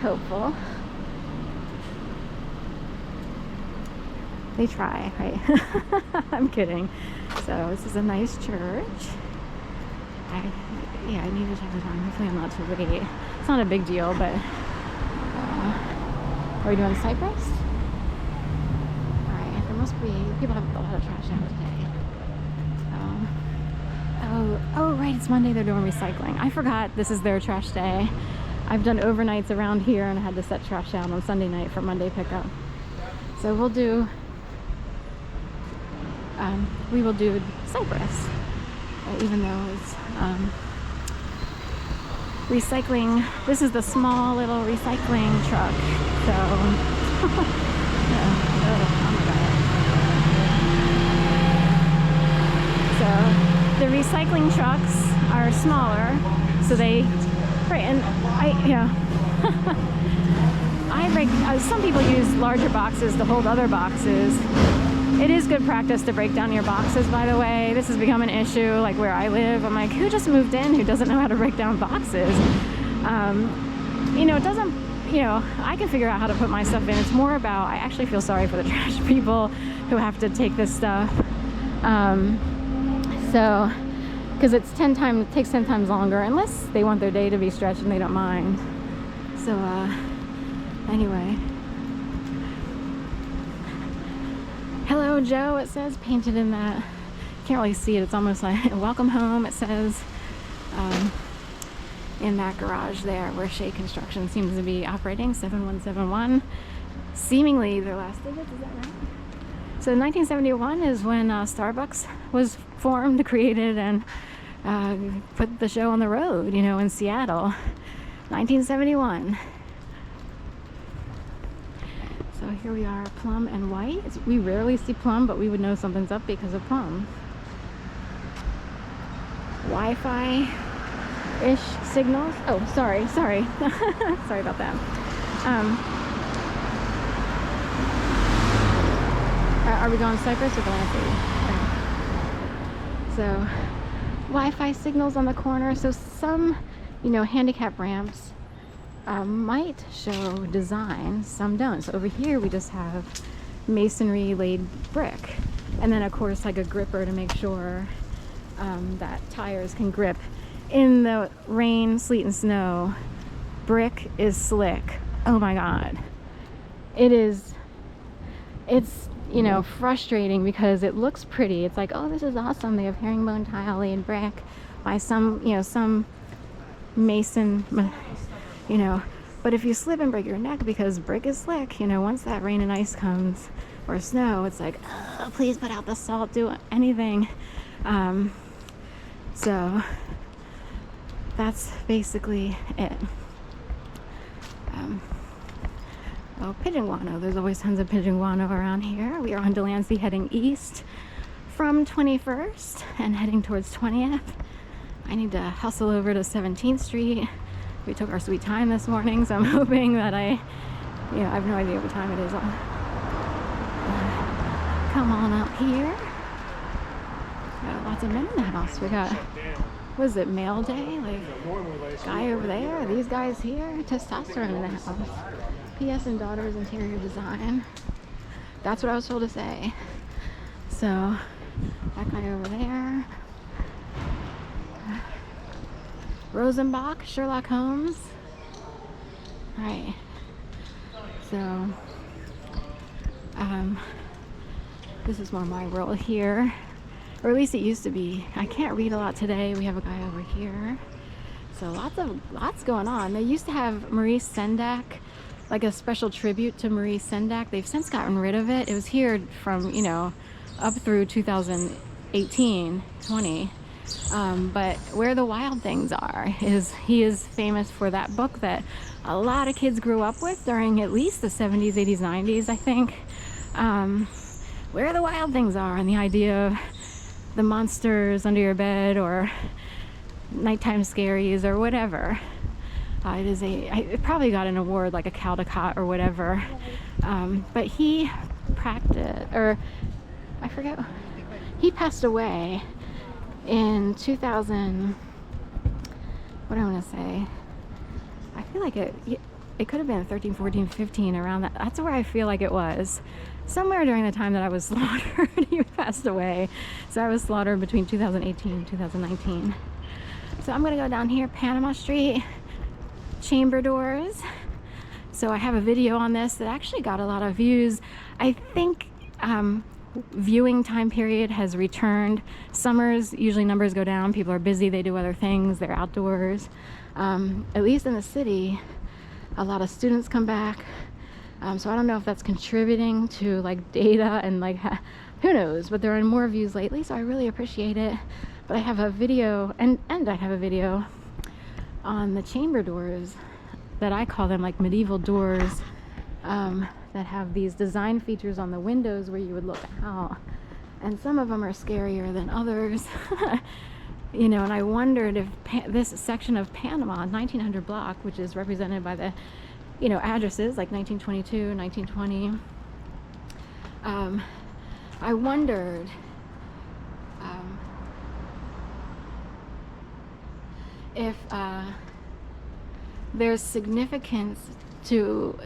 hopeful. They try, right? I'm kidding. So this is a nice church. I need to check the time. Hopefully I'm not too late. It's not a big deal, but are we doing Cypress? Alright, there must be people have a lot of trash out today. Oh right, it's Monday, they're doing recycling. I forgot this is their trash day. I've done overnights around here and I had to set trash out on Sunday night for Monday pickup. So we will do Cypress, even though it's recycling. This is the small little recycling truck. So, oh my God. So the recycling trucks are smaller, so they, right, and some people use larger boxes to hold other boxes. It is good practice to break down your boxes, by the way. This has become an issue, like where I live. I'm like, who just moved in who doesn't know how to break down boxes? It doesn't, I can figure out how to put my stuff in. It's more about, I actually feel sorry for the trash people who have to take this stuff. Because it takes 10 times longer, unless they want their day to be stretched and they don't mind. So, anyway. Hello, Joe, it says, painted in that. Can't really see it. It's almost like welcome home, it says, in that garage there where Shea Construction seems to be operating, 7171. Seemingly their last digits, is that right? So 1971 is when Starbucks was formed, created, and put the show on the road, in Seattle. 1971. So here we are, plum and white. We rarely see plum, but we would know something's up because of plum. Wi-Fi-ish signals. Oh, sorry. Sorry about that. Are we going Cypress or Delancey? Okay. So, Wi-Fi signals on the corner. So some, handicap ramps might show design, some don't. So over here we just have masonry laid brick, and then of course like a gripper to make sure that tires can grip in the rain, sleet, and snow. Brick is slick. Oh my God, it's frustrating because it looks pretty. It's like, oh, this is awesome, they have herringbone tile laid brick by some mason, but if you slip and break your neck because brick is slick, once that rain and ice comes, or snow, it's like, oh, please put out the salt, do anything. So that's basically it. Pigeon guano. There's always tons of pigeon guano around here. We are on Delancey heading east from 21st and heading towards 20th. I need to hustle over to 17th Street. We took our sweet time this morning, so I'm hoping that I have no idea what time it is. Come on up here. Got lots of men in the house. We got, what is it, mail day? Like, guy over there, these guys here, testosterone in the house. P.S. and daughter's interior design. That's what I was told to say. So, that guy over there. Rosenbach, Sherlock Holmes. Right. So, this is more my world here. Or at least it used to be. I can't read a lot today. We have a guy over here. So lots going on. They used to have Maurice Sendak, like a special tribute to Maurice Sendak. They've since gotten rid of it. It was here from, up through 2018, 20. But Where the Wild Things Are he is famous for that book that a lot of kids grew up with during at least the 70s, 80s, 90s, I think. Where the Wild Things Are, and the idea of the monsters under your bed or nighttime scaries or whatever. It probably got an award like a Caldecott or whatever. But he he passed away in 2000, what do I want to say? I feel like it could have been 13, 14, 15, around that. That's where I feel like it was. Somewhere during the time that I was slaughtered. He passed away. So I was slaughtered between 2018 and 2019. So I'm gonna go down here, Panama Street, chamber doors. So I have a video on this that actually got a lot of views. I think viewing time period has returned. Summers, usually numbers go down. People are busy, they do other things, they're outdoors. At least in the city, a lot of students come back. So I don't know if that's contributing to like data and like who knows, but there are more views lately, so I really appreciate it. But I have a video, and I have a video on the chamber doors that I call them like medieval doors, that have these design features on the windows where you would look out, and some of them are scarier than others. You know, and I wondered if this section of Panama, 1900 block, which is represented by the, you know, addresses like 1922, 1920, I wondered if there's significance to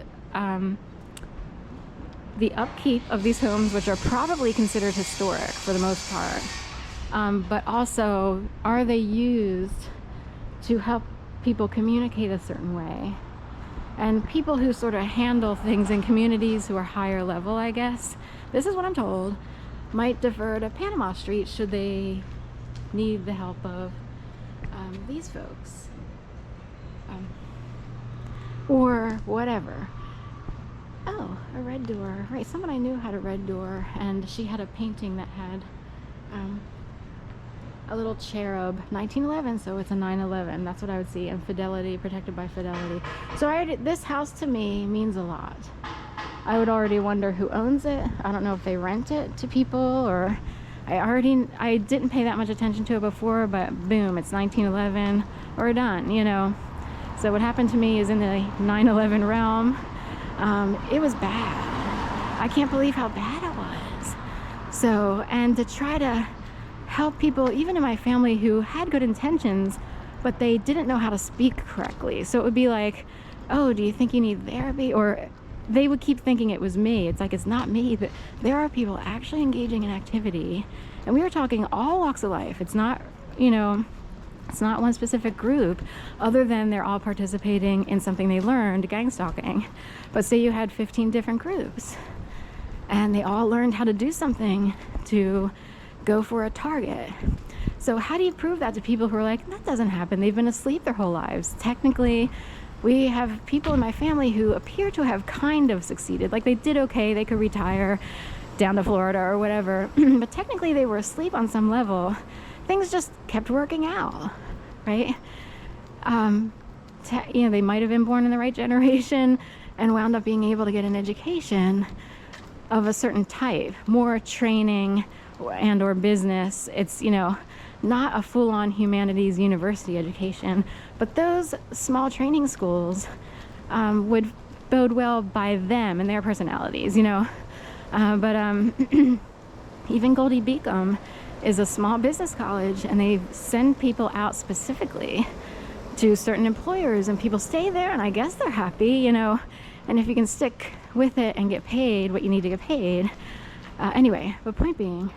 the upkeep of these homes, which are probably considered historic for the most part, but also, are they used to help people communicate a certain way? And people who sort of handle things in communities who are higher level, I guess, this is what I'm told, might defer to Panama Street should they need the help of these folks, or whatever. Oh, a red door. Right, someone I knew had a red door, and she had a painting that had a little cherub, 1911, so it's a 9/11. That's what I would see, and fidelity, protected by fidelity. So this house to me means a lot. I would already wonder who owns it. I don't know if they rent it to people, or I didn't pay that much attention to it before, but boom, it's 1911, or done, you know. So what happened to me is in the 9/11 realm. It was bad. I can't believe how bad it was. So, and to try to help people, even in my family, who had good intentions, but they didn't know how to speak correctly. So it would be like, oh, do you think you need therapy? Or they would keep thinking it was me. It's like, it's not me. But there are people actually engaging in activity. And we were talking all walks of life. It's not, you know, it's not one specific group, other than they're all participating in something they learned, gang stalking. But say you had 15 different groups, and they all learned how to do something to go for a target. So how do you prove that to people who are like, that doesn't happen, they've been asleep their whole lives? Technically, we have people in my family who appear to have kind of succeeded. Like, they did okay, they could retire down to Florida or whatever, but technically they were asleep on some level. Things just kept working out, right? You know, they might have been born in the right generation and wound up being able to get an education of a certain type, more training and or business. It's, you know, not a full-on humanities university education, but those small training schools would bode well by them and their personalities, you know. Even Goldie Beacom is a small business college, and they send people out specifically to certain employers, and people stay there, and I guess they're happy, you know. And if you can stick with it and get paid what you need to get paid. Anyway, but point being,